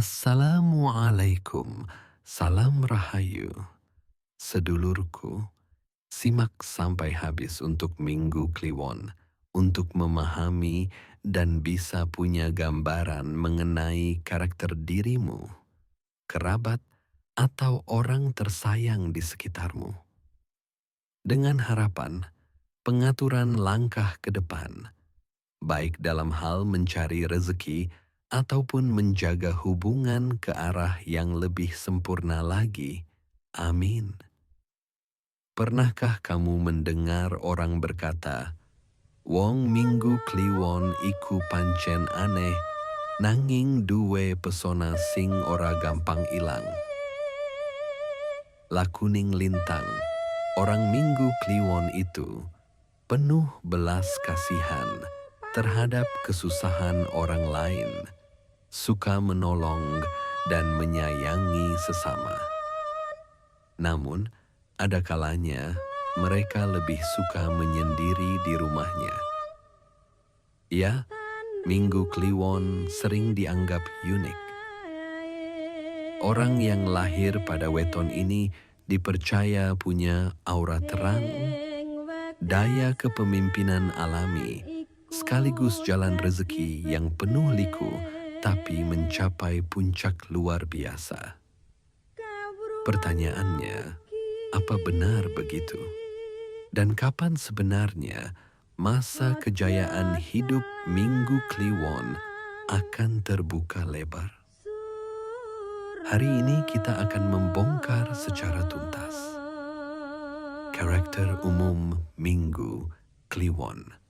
Assalamualaikum, salam rahayu. Sedulurku, simak sampai habis untuk Minggu Kliwon, untuk memahami dan bisa punya gambaran mengenai karakter dirimu, kerabat, atau orang tersayang di sekitarmu. Dengan harapan, pengaturan langkah ke depan, baik dalam hal mencari rezeki ataupun menjaga hubungan ke arah yang lebih sempurna lagi. Amin. Pernahkah kamu mendengar orang berkata, "Wong minggu kliwon iku pancen aneh, nanging duwe pesona sing ora gampang ilang." Lakuning lintang, orang minggu kliwon itu penuh belas kasihan terhadap kesusahan orang lain, suka menolong dan menyayangi sesama. Namun, ada kalanya mereka lebih suka menyendiri di rumahnya. Ya, Minggu Kliwon sering dianggap unik. Orang yang lahir pada weton ini dipercaya punya aura terang, daya kepemimpinan alami, sekaligus jalan rezeki yang penuh liku tapi mencapai puncak luar biasa. Pertanyaannya, apa benar begitu? Dan kapan sebenarnya masa kejayaan hidup Minggu Kliwon akan terbuka lebar? Hari ini kita akan membongkar secara tuntas karakter umum Minggu Kliwon.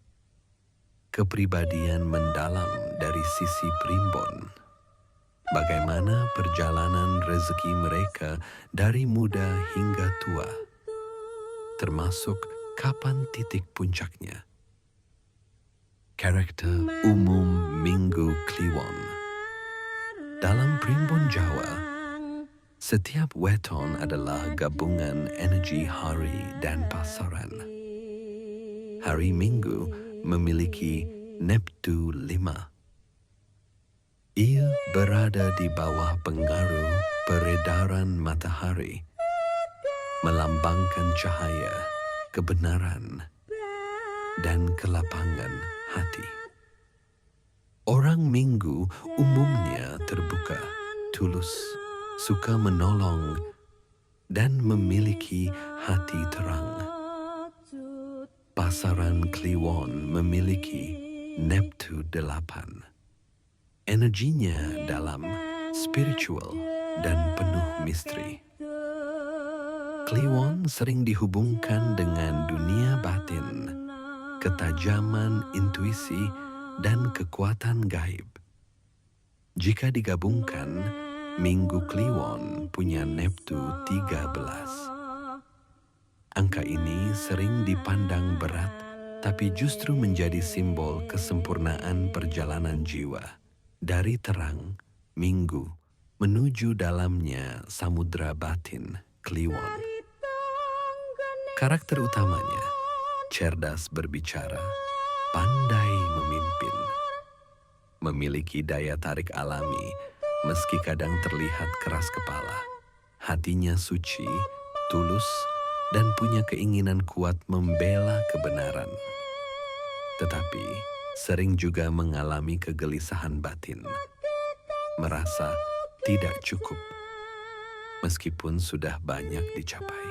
Kepribadian mendalam dari sisi primbon. Bagaimana perjalanan rezeki mereka dari muda hingga tua, termasuk kapan titik puncaknya. Karakter umum Minggu Kliwon. Dalam primbon Jawa, setiap weton adalah gabungan energi hari dan pasaran. Hari Minggu memiliki Neptu 5. Ia berada di bawah pengaruh peredaran matahari, melambangkan cahaya, kebenaran, dan kelapangan hati. Orang Minggu umumnya terbuka, tulus, suka menolong, dan memiliki hati terang. Pasaran Kliwon memiliki Neptu 8. Energinya dalam, spiritual, dan penuh misteri. Kliwon sering dihubungkan dengan dunia batin, ketajaman intuisi, dan kekuatan gaib. Jika digabungkan, Minggu Kliwon punya Neptu 13. Angka ini sering dipandang berat, tapi justru menjadi simbol kesempurnaan perjalanan jiwa. Dari terang, Minggu, menuju dalamnya samudra batin, Kliwon. Karakter utamanya, cerdas berbicara, pandai memimpin. Memiliki daya tarik alami, meski kadang terlihat keras kepala. Hatinya suci, tulus, dan punya keinginan kuat membela kebenaran. Tetapi, sering juga mengalami kegelisahan batin, merasa tidak cukup, meskipun sudah banyak dicapai.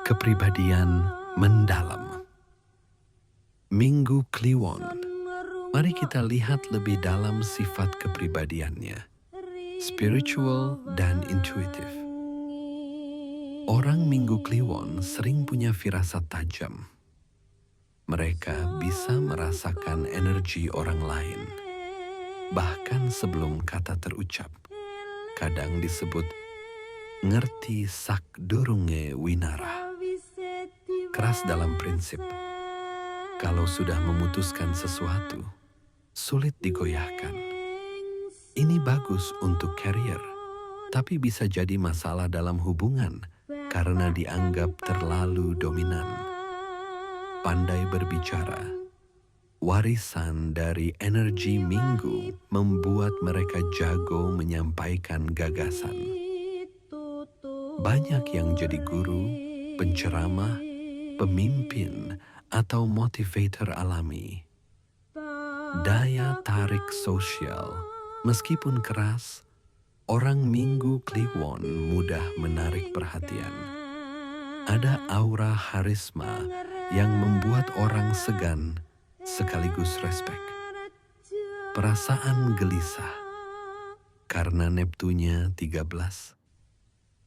Kepribadian mendalam. Minggu Kliwon, mari kita lihat lebih dalam sifat kepribadiannya, spiritual dan intuitif. Orang Minggu Kliwon sering punya firasat tajam. Mereka bisa merasakan energi orang lain, bahkan sebelum kata terucap. Kadang disebut ngerti sak durunge winara. Keras dalam prinsip. Kalau sudah memutuskan sesuatu, sulit digoyahkan. Ini bagus untuk karier, tapi bisa jadi masalah dalam hubungan karena dianggap terlalu dominan. Pandai berbicara, Warisan dari energi minggu membuat mereka jago menyampaikan gagasan. Banyak yang jadi guru, penceramah, pemimpin, atau motivator alami. Daya tarik sosial, meskipun keras, orang Minggu Kliwon mudah menarik perhatian. Ada aura harisma yang membuat orang segan sekaligus respek. Perasaan gelisah karena Neptunya 13.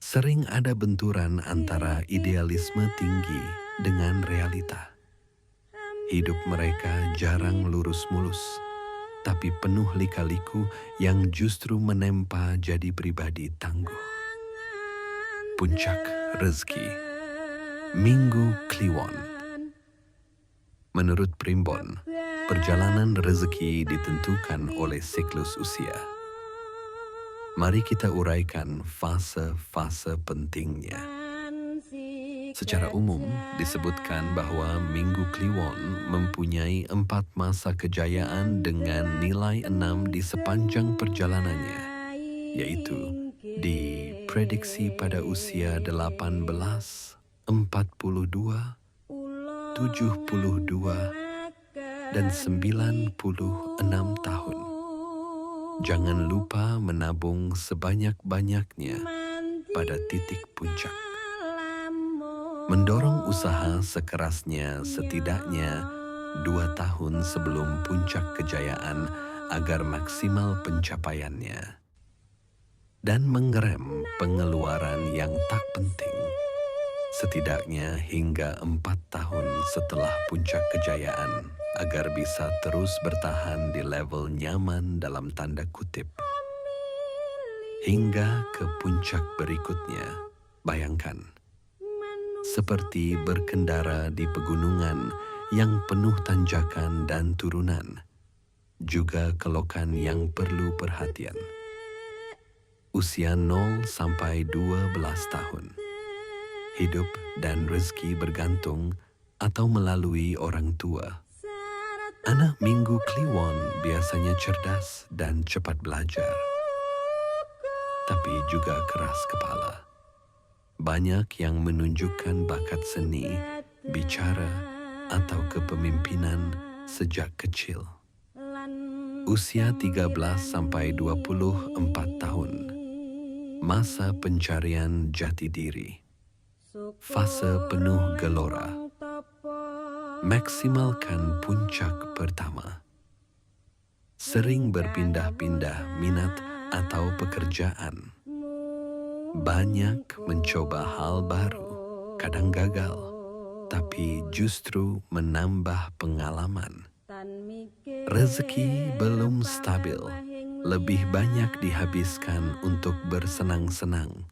Sering ada benturan antara idealisme tinggi dengan realita. Hidup mereka jarang lurus mulus, tapi penuh lika-liku yang justru menempa jadi pribadi tangguh. Puncak rezeki Minggu Kliwon. Menurut Primbon, perjalanan rezeki ditentukan oleh siklus usia. Mari kita uraikan fase-fase pentingnya. Secara umum disebutkan bahwa Minggu Kliwon mempunyai 4 masa kejayaan dengan nilai 6 di sepanjang perjalanannya, yaitu diprediksi pada usia 18, 42, 72, dan 96 tahun. Jangan lupa menabung sebanyak-banyaknya pada titik puncak. Mendorong usaha sekerasnya setidaknya 2 tahun sebelum puncak kejayaan agar maksimal pencapaiannya. Dan mengerem pengeluaran yang tak penting setidaknya hingga 4 tahun setelah puncak kejayaan agar bisa terus bertahan di level nyaman dalam tanda kutip. Hingga ke puncak berikutnya, bayangkan. Seperti berkendara di pegunungan yang penuh tanjakan dan turunan, juga kelokan yang perlu perhatian. Usia 0 sampai 12 tahun. Hidup dan rezeki bergantung atau melalui orang tua. Anak Minggu Kliwon biasanya cerdas dan cepat belajar, tapi juga keras kepala. Banyak yang menunjukkan bakat seni, bicara, atau kepemimpinan sejak kecil. Usia 13 sampai 24 tahun. Masa pencarian jati diri. Fase penuh gelora. Maksimalkan puncak pertama. Sering berpindah-pindah minat atau pekerjaan. Banyak mencoba hal baru, kadang gagal, tapi justru menambah pengalaman. Rezeki belum stabil, lebih banyak dihabiskan untuk bersenang-senang.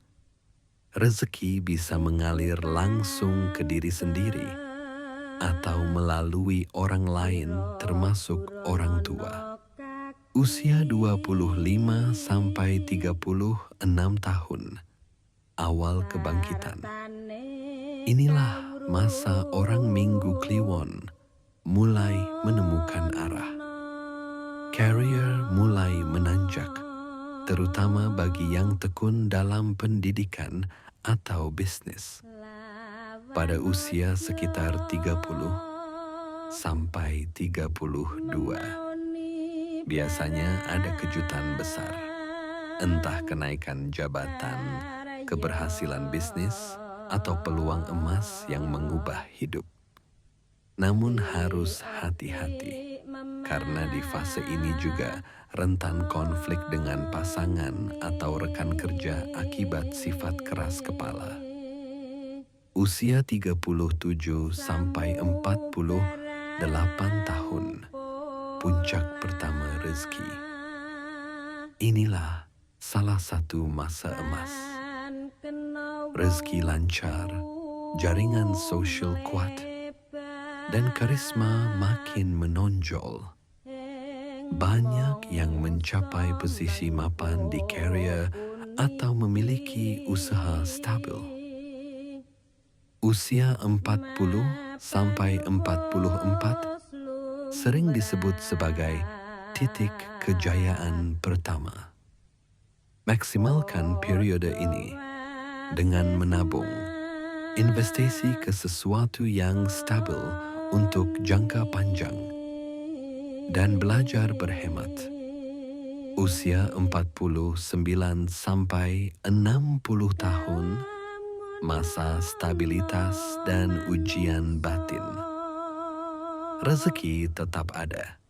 Rezeki bisa mengalir langsung ke diri sendiri atau melalui orang lain termasuk orang tua. Usia 25 sampai 36 tahun. Awal kebangkitan. Inilah masa orang Minggu Kliwon mulai menemukan arah. Career mulai menanjak, terutama bagi yang tekun dalam pendidikan atau bisnis. Pada usia sekitar 30 sampai 32, biasanya ada kejutan besar. Entah kenaikan jabatan, keberhasilan bisnis, atau peluang emas yang mengubah hidup. Namun harus hati-hati, karena di fase ini juga rentan konflik dengan pasangan atau rekan kerja akibat sifat keras kepala. Usia 37 sampai 48 tahun, puncak pertama rezeki. Inilah salah satu masa emas. Rezeki lancar, jaringan sosial kuat, dan karisma makin menonjol. Banyak yang mencapai posisi mapan di karier atau memiliki usaha stabil. Usia 40 sampai 44, sering disebut sebagai titik kejayaan pertama. Maksimalkan periode ini dengan menabung, investasi ke sesuatu yang stabil untuk jangka panjang, dan belajar berhemat. Usia 49 sampai 60 tahun, masa stabilitas dan ujian batin. Rezeki tetap ada,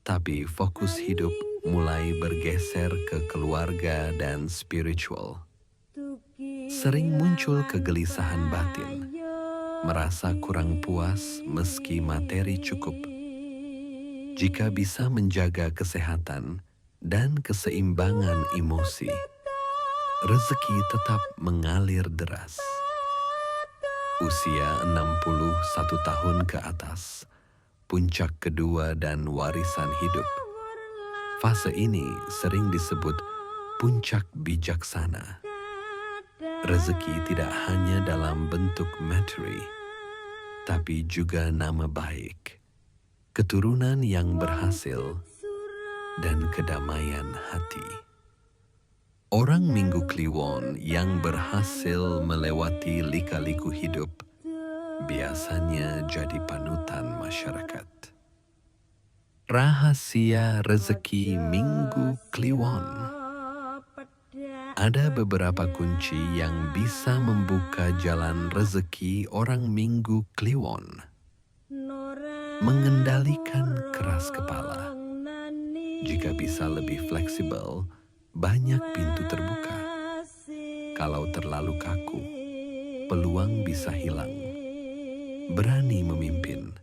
tapi fokus hidup mulai bergeser ke keluarga dan spiritual. Sering muncul kegelisahan batin, merasa kurang puas meski materi cukup. Jika bisa menjaga kesehatan dan keseimbangan emosi, rezeki tetap mengalir deras. Usia 61 tahun ke atas, puncak kedua dan warisan hidup. Fase ini sering disebut puncak bijaksana. Rezeki tidak hanya dalam bentuk materi, tapi juga nama baik, keturunan yang berhasil, dan kedamaian hati. Orang Minggu Kliwon yang berhasil melewati lika-liku hidup biasanya jadi panutan masyarakat. Rahasia rezeki Minggu Kliwon. Ada beberapa kunci yang bisa membuka jalan rezeki orang Minggu Kliwon. Mengendalikan keras kepala. Jika bisa lebih fleksibel, banyak pintu terbuka. Kalau terlalu kaku, peluang bisa hilang. Berani memimpin.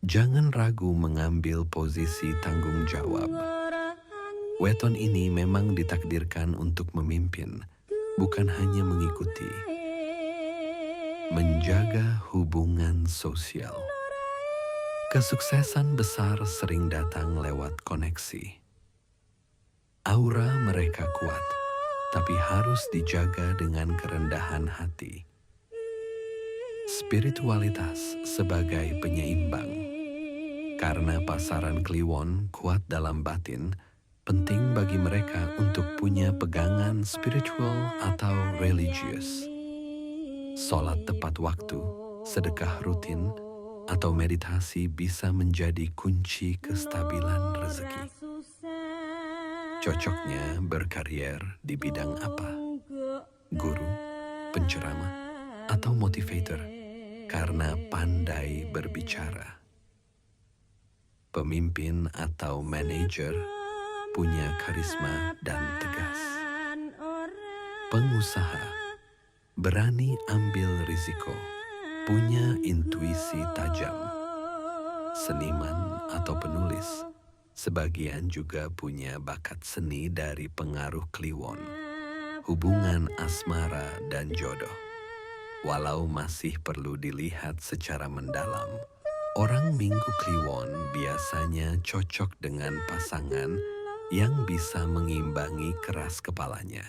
Jangan ragu mengambil posisi tanggung jawab. Weton ini memang ditakdirkan untuk memimpin, bukan hanya mengikuti. Menjaga hubungan sosial. Kesuksesan besar sering datang lewat koneksi. Aura mereka kuat, tapi harus dijaga dengan kerendahan hati. Spiritualitas sebagai penyeimbang. Karena pasaran Kliwon kuat dalam batin, penting bagi mereka untuk punya pegangan spiritual atau religius. Sholat tepat waktu, sedekah rutin, atau meditasi bisa menjadi kunci kestabilan rezeki. Cocoknya berkarier di bidang apa? Guru, penceramah, atau motivator karena pandai berbicara. Pemimpin atau manajer punya karisma dan tegas. Pengusaha berani ambil risiko, punya intuisi tajam. Seniman atau penulis, sebagian juga punya bakat seni dari pengaruh Kliwon. Hubungan asmara dan jodoh. Walau masih perlu dilihat secara mendalam, orang Minggu Kliwon biasanya cocok dengan pasangan yang bisa mengimbangi keras kepalanya.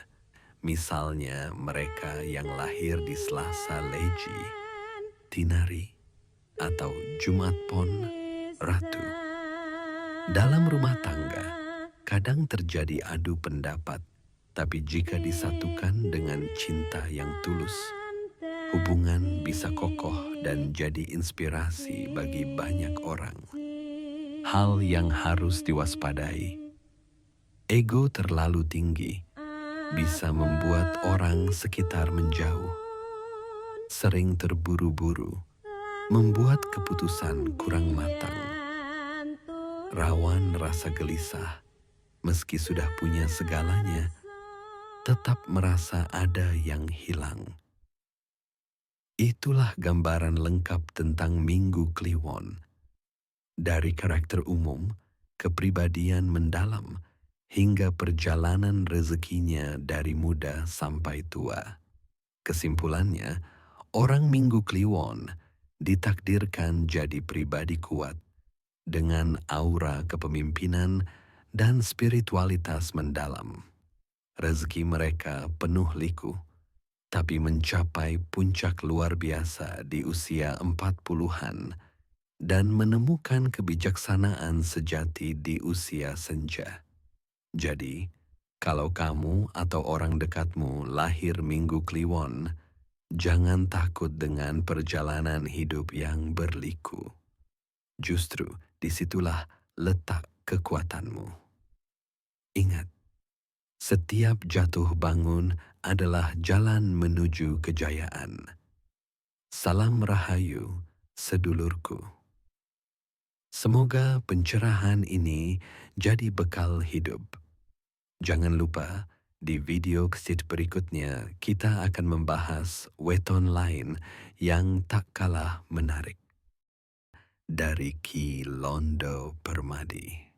Misalnya mereka yang lahir di Selasa Leji, Tinari, atau Jumat Pon, Ratu. Dalam rumah tangga, kadang terjadi adu pendapat, tapi jika disatukan dengan cinta yang tulus, hubungan bisa kokoh dan jadi inspirasi bagi banyak orang. Hal yang harus diwaspadai. Ego terlalu tinggi bisa membuat orang sekitar menjauh. Sering terburu-buru, membuat keputusan kurang matang. Rawan rasa gelisah, meski sudah punya segalanya, tetap merasa ada yang hilang. Itulah gambaran lengkap tentang Minggu Kliwon. Dari karakter umum, kepribadian mendalam, hingga perjalanan rezekinya dari muda sampai tua. Kesimpulannya, orang Minggu Kliwon ditakdirkan jadi pribadi kuat dengan aura kepemimpinan dan spiritualitas mendalam. Rezeki mereka penuh liku, tapi mencapai puncak luar biasa di usia 40-an dan menemukan kebijaksanaan sejati di usia senja. Jadi, kalau kamu atau orang dekatmu lahir Minggu Kliwon, jangan takut dengan perjalanan hidup yang berliku. Justru disitulah letak kekuatanmu. Ingat, setiap jatuh bangun adalah jalan menuju kejayaan. Salam Rahayu, sedulurku. Semoga pencerahan ini jadi bekal hidup. Jangan lupa, di video kesit berikutnya kita akan membahas weton lain yang tak kalah menarik. Dari Ki Londo Permadi.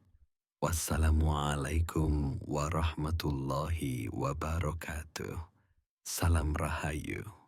Wassalamualaikum warahmatullahi wabarakatuh. Salam Rahayu.